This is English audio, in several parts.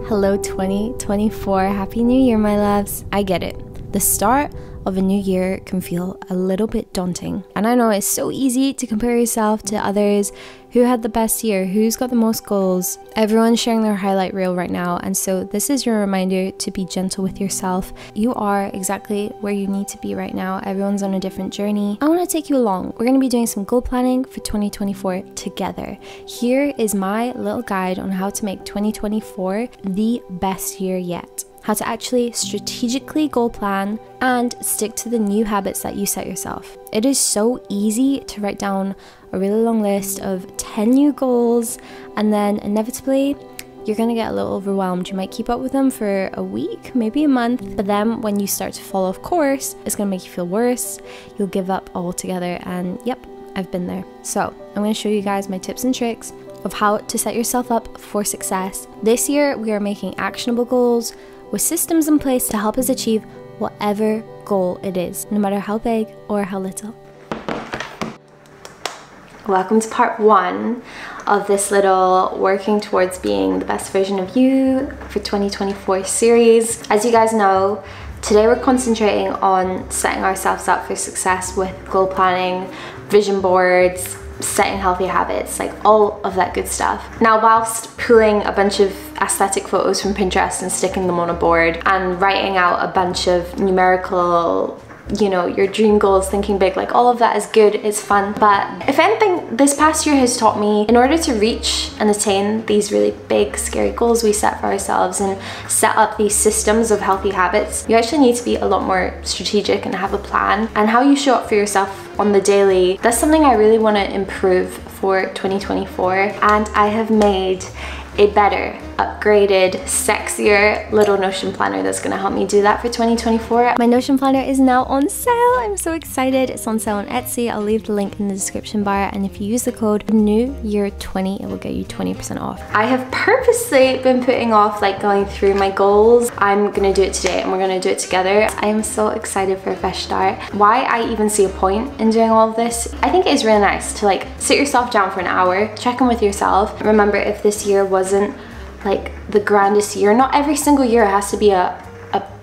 Hello 2024, Happy New Year my loves. I get it. The start of a new year can feel a little bit daunting. And I know it's so easy to compare yourself to others who had the best year, who's got the most goals. Everyone's sharing their highlight reel right now, and so this is your reminder to be gentle with yourself. You are exactly where you need to be right now. Everyone's on a different journey. I want to take you along. We're going to be doing some goal planning for 2024 together. Here is my little guide on how to make 2024 the best year yet. How to actually strategically goal plan and stick to the new habits that you set yourself. It is so easy to write down a really long list of 10 new goals, and then inevitably you're gonna get a little overwhelmed. You might keep up with them for a week, maybe a month, but then when you start to fall off course, it's gonna make you feel worse. You'll give up altogether, and yep, I've been there. So I'm gonna show you guys my tips and tricks of how to set yourself up for success. This year, we are making actionable goals with systems in place to help us achieve whatever goal it is, no matter how big or how little. Welcome to part one of this little working towards being the best version of you for 2024 series. As you guys know, today we're concentrating on setting ourselves up for success with goal planning, vision boards, setting healthy habits, like all of that good stuff. Now, whilst pulling a bunch of aesthetic photos from Pinterest and sticking them on a board and writing out a bunch of numerical, you know, your dream goals, thinking big, like all of that is good, it's fun. But if anything, this past year has taught me, in order to reach and attain these really big, scary goals we set for ourselves and set up these systems of healthy habits, you actually need to be a lot more strategic and have a plan. And how you show up for yourself on the daily, that's something I really want to improve for 2024. And I have made a better, upgraded, sexier little Notion planner that's gonna help me do that for 2024. My Notion planner is now on sale. I'm so excited. It's on sale on Etsy. I'll leave the link in the description bar, and if you use the code NEWYEAR20, it will get you 20% off. I have purposely been putting off like going through my goals. I'm gonna do it today and we're gonna do it together. I am so excited for a fresh start. Why I even see a point in doing all of this, I think it is really nice to like sit yourself down for an hour, check in with yourself. Remember, if this year wasn't like the grandest year, not every single year has to be a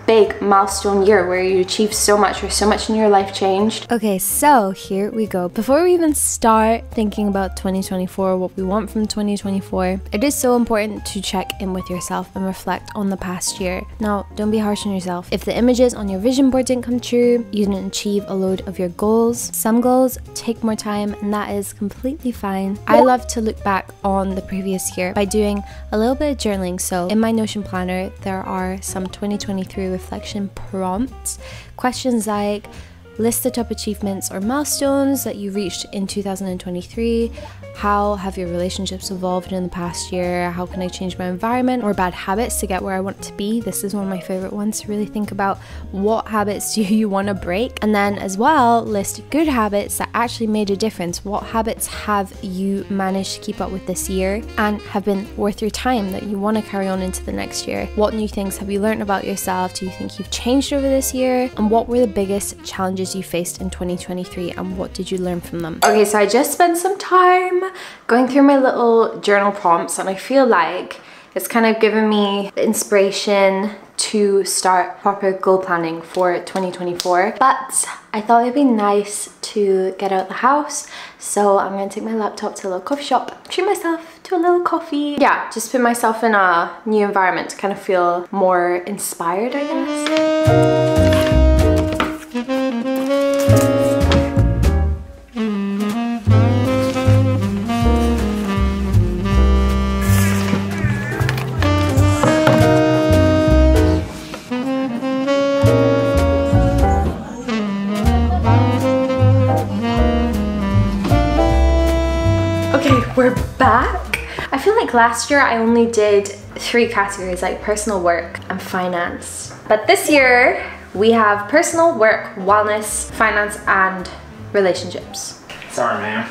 big milestone year where you achieve so much or so much in your life changed. Okay, so here we go. Before we even start thinking about 2024, what we want from 2024, it is so important to check in with yourself and reflect on the past year. Now, don't be harsh on yourself. If the images on your vision board didn't come true, you didn't achieve a load of your goals. Some goals take more time, and that is completely fine. I love to look back on the previous year by doing a little bit of journaling. So in my Notion planner, there are some 2023 reflection prompts. Questions like, list the top achievements or milestones that you reached in 2023. How have your relationships evolved in the past year? How can I change my environment or bad habits to get where I want to be? This is one of my favorite ones to really think about. What habits do you want to break? And then as well, list good habits that actually made a difference. What habits have you managed to keep up with this year and have been worth your time that you want to carry on into the next year? What new things have you learned about yourself? Do you think you've changed over this year? And what were the biggest challenges you faced in 2023, and what did you learn from them? Okay, so I just spent some time going through my little journal prompts, and I feel like it's kind of given me the inspiration to start proper goal planning for 2024. But I thought it'd be nice to get out the house, so I'm gonna take my laptop to a little coffee shop, treat myself to a little coffee. Yeah, just put myself in a new environment to kind of feel more inspired, I guess. We're back. I feel like last year I only did 3 categories, like personal, work, and finance. But this year we have personal, work, wellness, finance, and relationships. Sorry, man.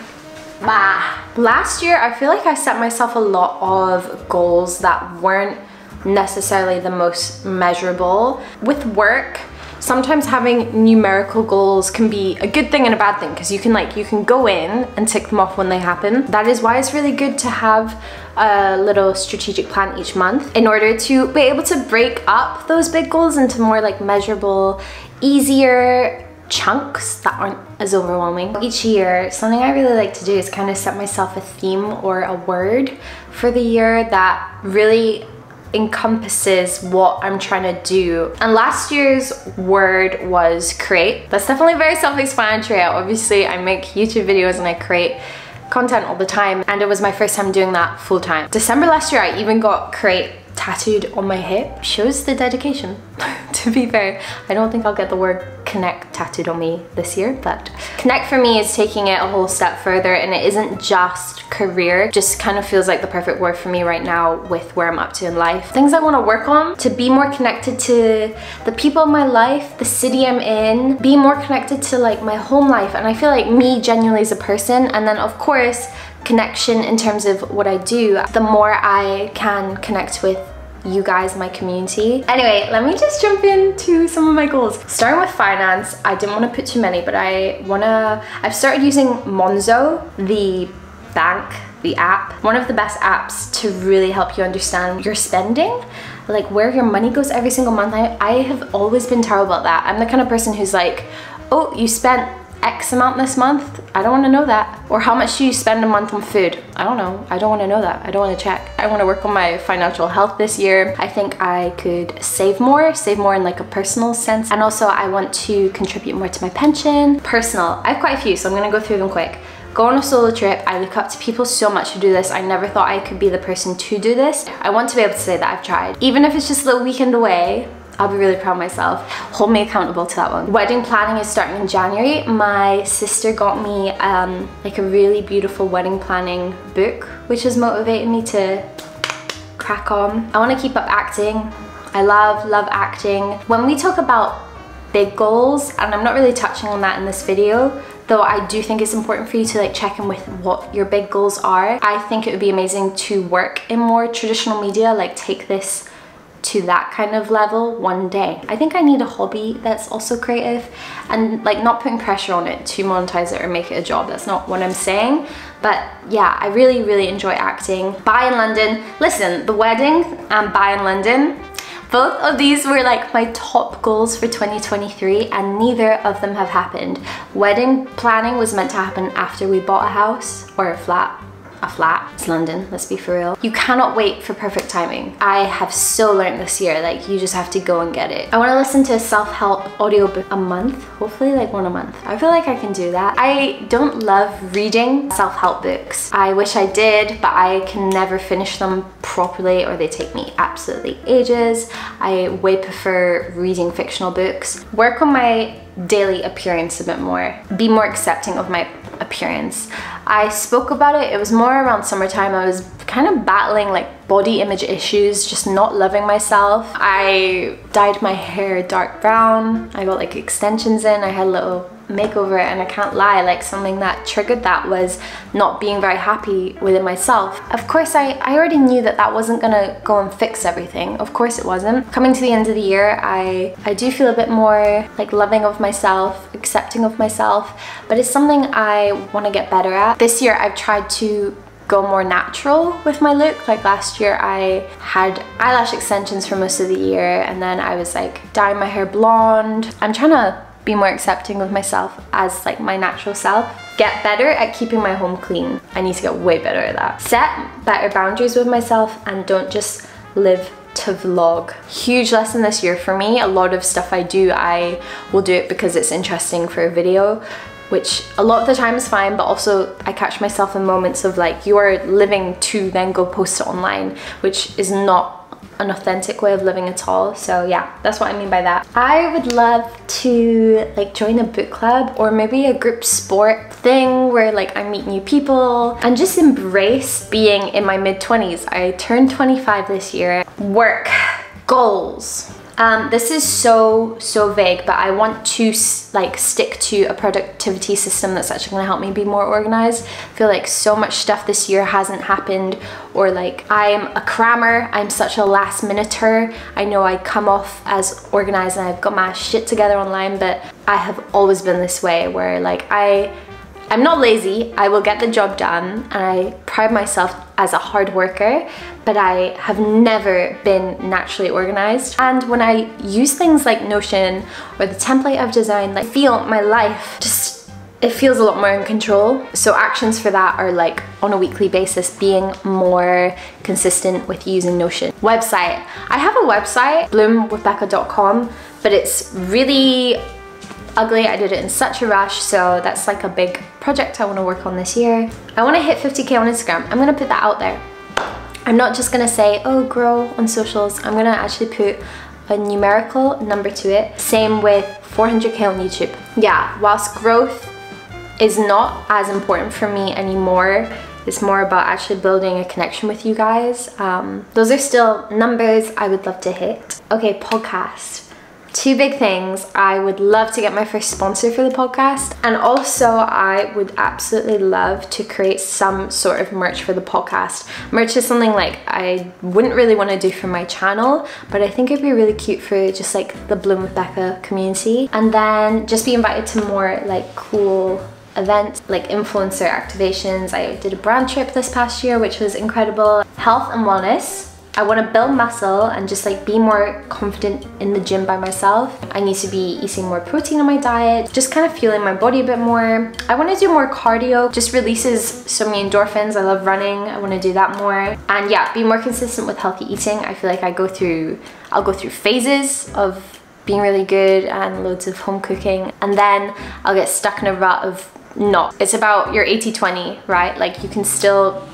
Last year I feel like I set myself a lot of goals that weren't necessarily the most measurable. With work, sometimes having numerical goals can be a good thing and a bad thing, because you can go in and tick them off when they happen. That is why it's really good to have a little strategic plan each month in order to be able to break up those big goals into more like measurable, easier chunks that aren't as overwhelming. Each year, something I really like to do is kind of set myself a theme or a word for the year that really encompasses what I'm trying to do. And last year's word was create. That's definitely very self-explanatory. Obviously, I make YouTube videos and I create content all the time, and it was my first time doing that full time. December last year, I even got create tattooed on my hip. Shows the dedication. To be fair, I don't think I'll get the word connect tattooed on me this year, but connect for me is taking it a whole step further, and it isn't just career. Just kind of feels like the perfect word for me right now with where I'm up to in life. Things I want to work on to be more connected to the people in my life, the city I'm in, be more connected to like my home life, and I feel like me genuinely as a person, and then of course connection in terms of what I do. The more I can connect with you guys, my community. Anyway, let me just jump into some of my goals. Starting with finance, I didn't want to put too many, but I've started using Monzo, the bank, the app. One of the best apps to really help you understand your spending, like where your money goes every single month. I have always been terrible at that. I'm the kind of person who's like, oh, you spent X amount this month? I don't want to know that. Or how much do you spend a month on food? I don't know. I don't want to know that. I don't want to check. I want to work on my financial health this year. I think I could save more in like a personal sense. And also I want to contribute more to my pension. Personal, I have quite a few, so I'm going to go through them quick. Go on a solo trip. I look up to people so much who do this. I never thought I could be the person to do this. I want to be able to say that I've tried. Even if it's just a little weekend away, I'll be really proud of myself. Hold me accountable to that one. Wedding planning is starting in January. My sister got me like a really beautiful wedding planning book, which has motivated me to crack on. I want to keep up acting. I love acting. When we talk about big goals, and I'm not really touching on that in this video, though I do think it's important for you to like check in with what your big goals are. I think it would be amazing to work in more traditional media, like take this to that kind of level one day. I think I need a hobby that's also creative, and like not putting pressure on it to monetize it or make it a job. That's not what I'm saying. But yeah, I really enjoy acting. Buy in London. Listen, the wedding and buy in London, both of these were like my top goals for 2023, and neither of them have happened. Wedding planning was meant to happen after we bought a house or a flat. It's London, let's be for real. You cannot wait for perfect timing. I have so learned this year, like you just have to go and get it. I want to listen to a self-help audiobook a month, hopefully like one a month. I feel like I can do that. I don't love reading self-help books. I wish I did, but I can never finish them properly, or they take me absolutely ages. I way prefer reading fictional books. Work on my daily appearance a bit more. Be more accepting of my appearance. I spoke about it, it was more around summertime. I was kind of battling like body image issues, just not loving myself. I dyed my hair dark brown. I got like extensions in. I had a little makeover, and I can't lie, like something that triggered that was not being very happy within myself. Of course, I already knew that that wasn't gonna go and fix everything. Of course it wasn't. Coming to the end of the year, I do feel a bit more like loving of myself, accepting of myself, but it's something I want to get better at. This year I've tried to go more natural with my look. Like last year I had eyelash extensions for most of the year, and then I was like dyeing my hair blonde. I'm trying to be more accepting of myself as like my natural self. Get better at keeping my home clean. I need to get way better at that. Set better boundaries with myself, and don't just live to vlog. Huge lesson this year for me. A lot of stuff I do, I will do it because it's interesting for a video, which a lot of the time is fine, but also I catch myself in moments of like, you are living to then go post it online, which is not an authentic way of living at all. So yeah, that's what I mean by that. I would love to like join a book club, or maybe a group sport thing where like I meet new people and just embrace being in my mid-20s. I turned 25 this year. Work, goals. This is so vague, but I want to like stick to a productivity system that's actually going to help me be more organized. I feel like so much stuff this year hasn't happened, or like I'm a crammer, I'm such a last minuter. I know I come off as organized and I've got my shit together online, but I have always been this way where like I'm not lazy, I will get the job done, and I pride myself as a hard worker, but I have never been naturally organized. And when I use things like Notion or the template I've designed, like, I feel my life it feels a lot more in control. So actions for that are like on a weekly basis being more consistent with using Notion. Website. I have a website, bloomwithbecca.com, but it's really ugly. I did it in such a rush, so that's like a big project I want to work on this year. I want to hit 50k on Instagram. I'm gonna put that out there. I'm not just gonna say, oh, grow on socials. I'm gonna actually put a numerical number to it. Same with 400k on YouTube. Yeah, whilst growth is not as important for me anymore, it's more about actually building a connection with you guys. Those are still numbers I would love to hit. Okay, podcast. Two big things. I would love to get my first sponsor for the podcast, and also I would absolutely love to create some sort of merch for the podcast. Merch is something like I wouldn't really want to do for my channel, but I think it'd be really cute for just like the Bloom with Becca community. And then just be invited to more like cool events like influencer activations. I did a brand trip this past year, which was incredible. Health and wellness. I want to build muscle and just like be more confident in the gym by myself. I need to be eating more protein in my diet, just kind of feeling my body a bit more. I want to do more cardio, just releases so many endorphins. I love running, I want to do that more. And yeah, be more consistent with healthy eating. I feel like I'll go through phases of being really good and loads of home cooking, and then I'll get stuck in a rut of not. It's about your 80-20, right? Like you can still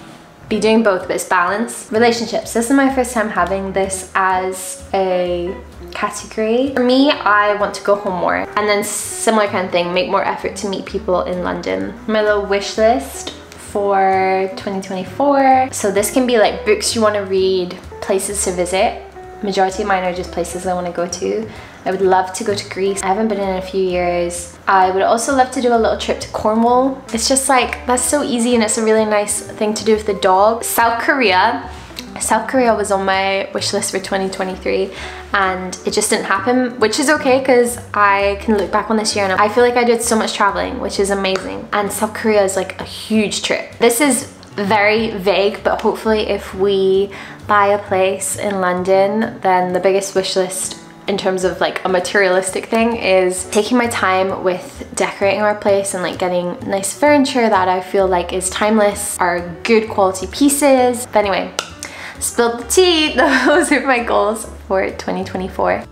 be doing both, but it's balance. Relationships. This is my first time having this as a category. For me, I want to go home more. And then similar kind of thing, make more effort to meet people in London. My little wish list for 2024. So this can be like books you want to read, places to visit. Majority of mine are just places I want to go to. I would love to go to Greece. I haven't been in a few years. I would also love to do a little trip to Cornwall. It's just like, that's so easy and it's a really nice thing to do with the dog. South Korea. South Korea was on my wish list for 2023 and it just didn't happen, which is okay because I can look back on this year and I feel like I did so much traveling, which is amazing. And South Korea is like a huge trip. This is very vague, but hopefully if we buy a place in London, then the biggest wish list in terms of like a materialistic thing is taking my time with decorating our place and like getting nice furniture that I feel like is timeless, are good quality pieces. But anyway, spilled the tea. Those are my goals for 2024.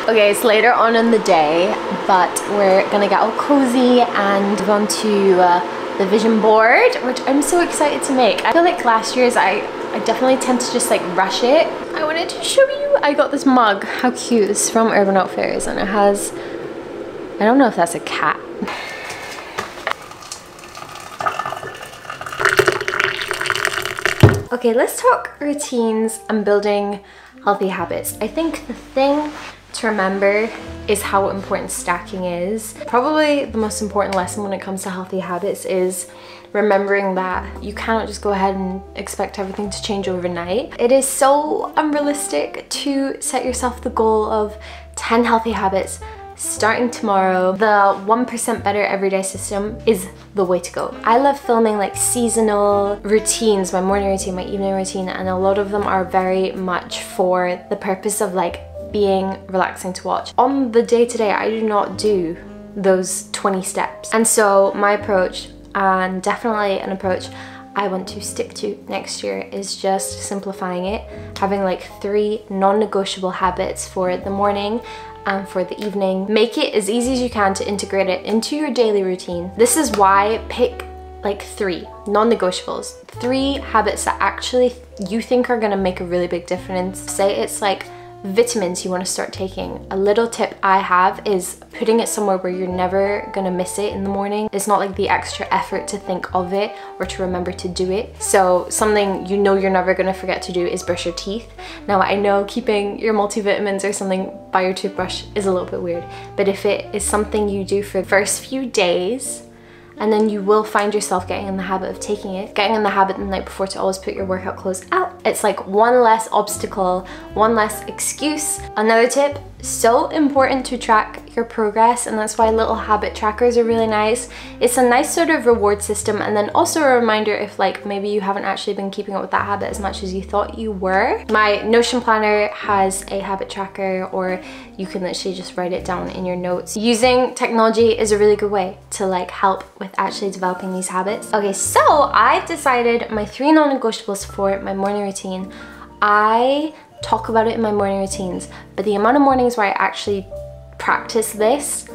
Okay, it's later on in the day, but we're gonna get all cozy and move on to the vision board, which I'm so excited to make. I feel like last year's I definitely tend to just like rush it. I wanted to show you, I got this mug. How cute. This is from Urban Outfitters and it has, I don't know if that's a cat. Okay, let's talk routines and building healthy habits. I think the thing to remember is how important stacking is. Probably the most important lesson when it comes to healthy habits is remembering that you cannot just go ahead and expect everything to change overnight. It is so unrealistic to set yourself the goal of 10 healthy habits starting tomorrow. The 1% better everyday system is the way to go. I love filming like seasonal routines, my morning routine, my evening routine, and a lot of them are very much for the purpose of like being relaxing to watch. On the day-to-day, I do not do those 20 steps. And so my approach, and definitely an approach I want to stick to next year, is just simplifying it, having like 3 non-negotiable habits for the morning and for the evening. Make it as easy as you can to integrate it into your daily routine. This is why pick like 3 non-negotiables, 3 habits that actually you think are gonna make a really big difference. Say it's like vitamins you want to start taking, a little tip I have is putting it somewhere where you're never gonna miss it in the morning. It's not like the extra effort to think of it or to remember to do it. So something you know you're never gonna forget to do is brush your teeth. Now I know keeping your multivitamins or something by your toothbrush is a little bit weird, but if it is something you do for the first few days, and then you will find yourself getting in the habit of taking it. Getting in the habit the night before to always put your workout clothes out. It's like one less obstacle, one less excuse. Another tip, so important to track your progress, and that's why little habit trackers are really nice. It's a nice sort of reward system, and then also a reminder if like maybe you haven't actually been keeping up with that habit as much as you thought you were. My Notion planner has a habit tracker, or you can literally just write it down in your notes. Using technology is a really good way to like help with actually developing these habits. Okay, so I've decided my 3 non-negotiables for my morning routine. I talk about it in my morning routines, but the amount of mornings where I actually practice this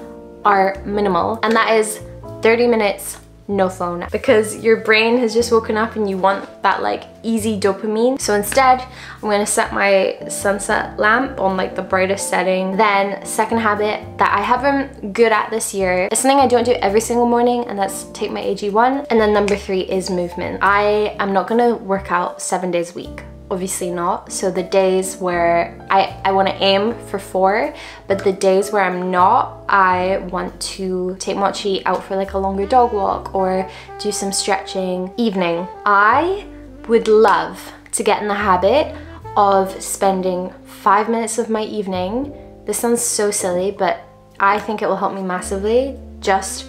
are minimal, and that is 30 minutes no phone, because your brain has just woken up and you want that like easy dopamine. So instead I'm gonna set my sunset lamp on like the brightest setting. Then second habit that I haven't good at this year, it's something I don't do every single morning, and that's take my AG1. And then number 3 is movement. I am not gonna work out 7 days a week. Obviously not. So the days where I want to aim for 4, but the days where I'm not, I want to take Mochi out for like a longer dog walk or do some stretching. Evening, I would love to get in the habit of spending 5 minutes of my evening. This sounds so silly, but I think it will help me massively. Just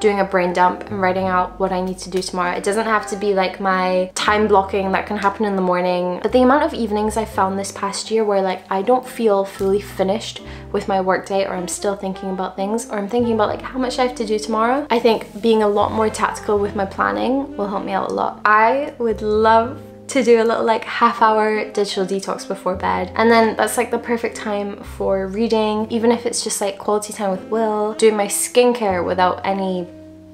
doing a brain dump and writing out what I need to do tomorrow. It doesn't have to be like my time blocking that can happen in the morning, but the amount of evenings I found this past year where like I don't feel fully finished with my workday, or I'm still thinking about things, or I'm thinking about like how much I have to do tomorrow. I think being a lot more tactical with my planning will help me out a lot. I would love to do a little like half-hour digital detox before bed, and then that's like the perfect time for reading, even if it's just like quality time with Will, doing my skincare without any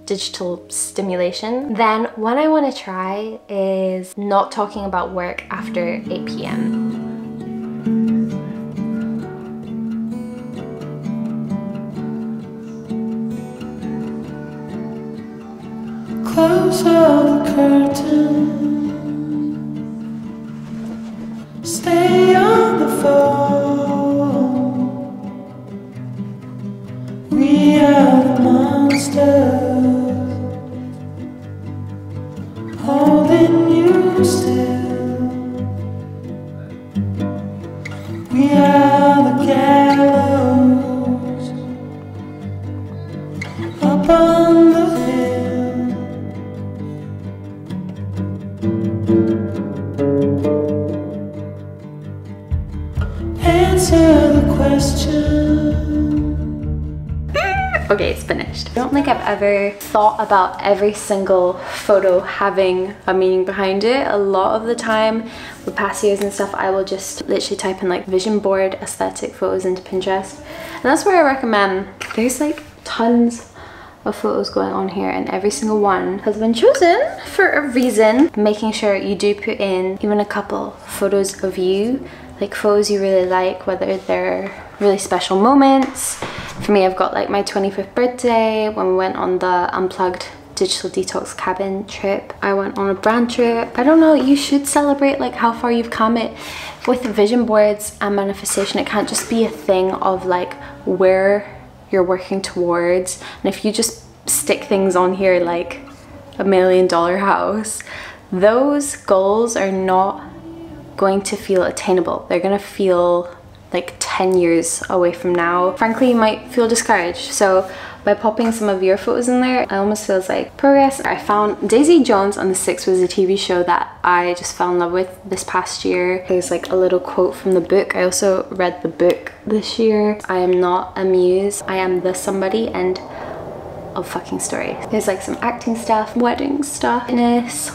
digital stimulation. Then what I want to try is not talking about work after 8 p.m. Close all the curtains. Stay on the phone. We are the monsters, holding you still. We are the gallows up on the hill. Answer the question. Okay, it's finished. I don't think I've ever thought about every single photo having a meaning behind it. A lot of the time with past years and stuff, I will just literally type in like vision board aesthetic photos into Pinterest, and that's where I recommend. There's like tons of photos going on here, and every single one has been chosen for a reason. Making sure you do put in even a couple photos of you, like photos you really like, whether they're really special moments. For me, I've got like my 25th birthday when we went on the unplugged digital detox cabin trip. I went on a brand trip. I don't know, you should celebrate like how far you've come. It with vision boards and manifestation, it can't just be a thing of like where you're working towards. And if you just stick things on here like $1 million house, those goals are not going to feel attainable. They're gonna feel like 10 years away from now. Frankly, you might feel discouraged. So by popping some of your photos in there, it almost feels like progress. I found Daisy Jones on the 6 was a TV show that I just fell in love with this past year. There's like a little quote from the book. I also read the book this year. I am not a muse, I am the somebody, and of fucking story. There's like some acting stuff, wedding stuff, fitness,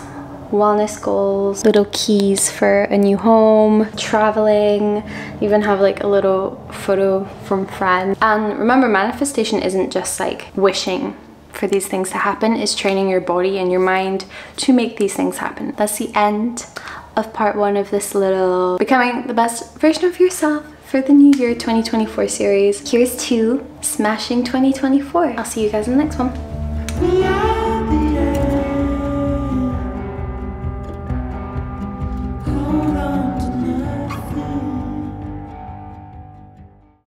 wellness goals, little keys for a new home, traveling, even have like a little photo from friends. And remember, manifestation isn't just like wishing for these things to happen, it's training your body and your mind to make these things happen. That's the end of part 1 of this little becoming the best version of yourself for the new year 2024 series. Here's to smashing 2024. I'll see you guys in the next one. We are